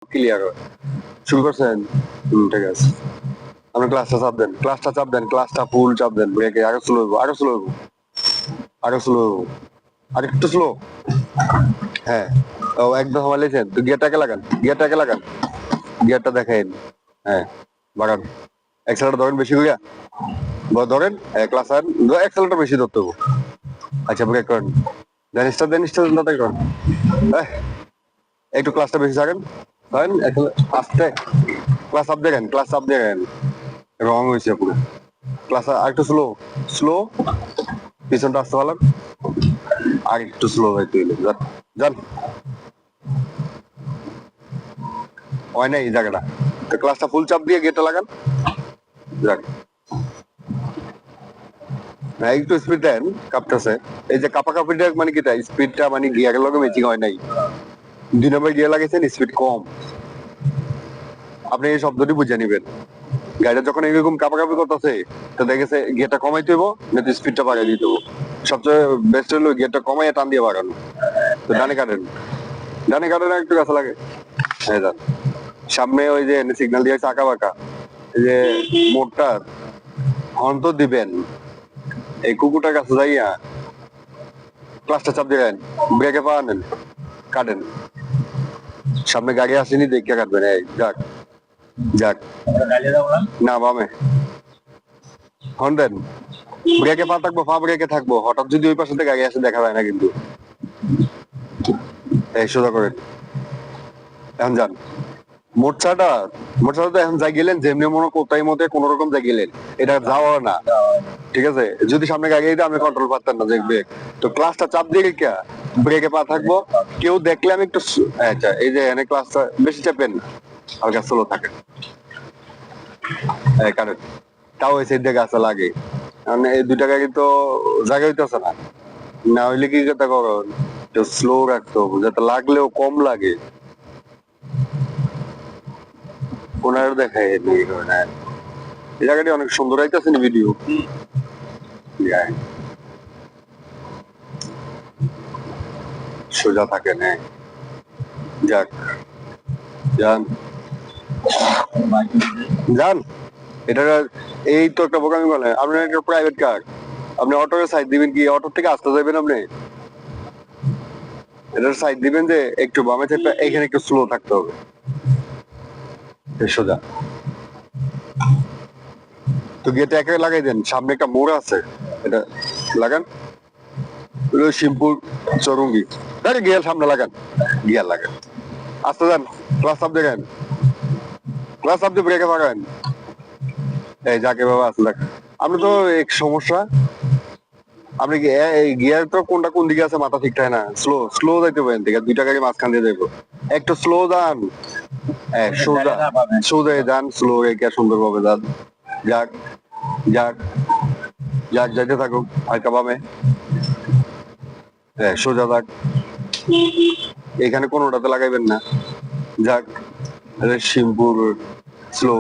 Clear হয়। শুরু করছেন? ঠিক আছে। আপনি ক্লাসটা চাপ দেন, ক্লাসটা ফুল চাপ দেন, ব্রেকে আরো স্লো হইব, আরো স্লো হইব, আরো স্লো হইব, আর একটু স্লো। হ্যাঁ, ও একদম হামাইলেছেন তো, গিয়ারটাকে লাগান, গিয়ারটাকে লাগান, গিয়ারটা দেখেন। হ্যাঁ, বাড়ান, অ্যাক্সেলারেটর ধরেন বেশি কইরা, ধরেন ক্লাস আর অ্যাক্সেলারেটর বেশি ধরতে হবে। আচ্ছা, ব্রেক করেন, দেন স্টার্ট তাতে করেন। একটু ক্লাসটা বেশি ছাড়েন, ধরেন আস্তে, ক্লাস আপ দেখেন, ক্লাস আপ দেখেন, রং হয়েছে পুরো। ক্লাস আর একটু স্লো, স্লো, পিছনটা আসতে পারলাম, আর একটু স্লো হইতে হইলে যান, যান, হয় না এই জায়গাটা। তো ক্লাসটা ফুল চাপ দিয়ে গেটটা লাগান, যান। হ্যাঁ, একটু স্পিড দেন, কাঁপতেছে। এই যে কাঁপাকাঁপিটা মানে কি, স্পিডটা মানে গিয়ারের লগে ম্যাচিং হয় নাই। 2 নম্বর গিয়ার লাগাইছেন, স্পিড কম। আপনি এই শব্দটি বুঝে নিবেন। গাড়িটা যখন এরকম কাঁপাকাঁপি করতেছে, তো দেখেছে গিয়ারটা কমাইতে হইব, না স্পিডটা বাড়াই দিতে হইব। সবচেয়ে বেস্ট হলো গিয়ারটা কমাইয়া টান দিয়ে বাড়ানো। তো ডানে কাটেন, ডানে কাটেন, একটু কাছে লাগে। হ্যাঁ, যান। সামনে ওই যে সিগন্যাল দিয়েছে আঁকা বাঁকা, এই যে মোড়টা হর্ন তো দিবেন। এই কুকুরটার কাছে যাইয়া ক্লাসটা চাপ দিবেন, ব্রেকে পা নেন, কাটেন। সামনে গাড়ি আসেনি, দেখে কাটবেন। এই যাক, যাক, না বামে হর্ন দেন, ব্রেকে পা থাকবো, পা ব্রেকে থাকবো। হঠাৎ যদি ওই পাশে গাড়ি আসে দেখা যায় না কিন্তু। এই সোজা করেন, এখন যান। মোটসাটা, মোটসাটা তো এখন যাই গেলেন, যেমনি মনে কোথায় মতে কোন রকম যাই গেলেন, এটা যাওয়া না। ঠিক আছে, যদি সামনে গাড়ি দিতে আমি কন্ট্রোল পারতাম না যে ব্রেক। তো ক্লাসটা চাপ দিয়ে রেখে ব্রেকে পা থাকবো। কেউ দেখলে আমি একটু আচ্ছা, এই যে এনে ক্লাসটা বেশি চাপেন না, হালকা স্লো থাকে। কারণ তাও এই সাইড দিয়ে গাছে লাগে, মানে এই দুইটা গাড়ি তো জায়গা হইতেছে না। না হইলে কি কথা করো, একটু স্লো রাখতে হবে, যাতে লাগলেও কম লাগে। ওনার দেখায় এই জায়গাটি অনেক সুন্দর আইতেছে না ভিডিও। সোজা থাকে না, যাক, যান, যান। এটা এই তো একটা বোকামি বলে, আপনার একটা প্রাইভেট কার, আপনি অটোর সাইড দিবেন কি, অটো থেকে আসতে যাবেন আপনি, এটার সাইড দিবেন যে একটু বামে থাকবে, এখানে একটু স্লো থাকতে হবে। সোজা তো গেটে একে লাগাই দেন, সামনে একটা মোড় আছে, এটা লাগান। শিবপুর চরুঙ্গি, গিয়ার সামনে লাগান, গিয়ার লাগান, আস্তে যান, ক্লাস আপ দেখেন, ক্লাস আপ দিয়ে ব্রেকে লাগান। এই যাকে বাবা আসলে আপনি তো এক সমস্যা, আপনি গিয়ার তো কোনটা কোন দিকে আছে মাথা ঠিক থাকে না, স্লো স্লো যাইতে পারেন, ঠিক আছে, দুইটা গাড়ি মাঝখান দিয়ে যাইবো, একটু স্লো যান। সোজা, সোজা যান, স্লো রেখে সুন্দরভাবে যান, যাক, যাক, যাক, যাইতে থাকুক হালকা বামে। সোজা যাক, এখানে কোনোটাতে লাগাইবেন না, যাক, শিবপুর স্লো।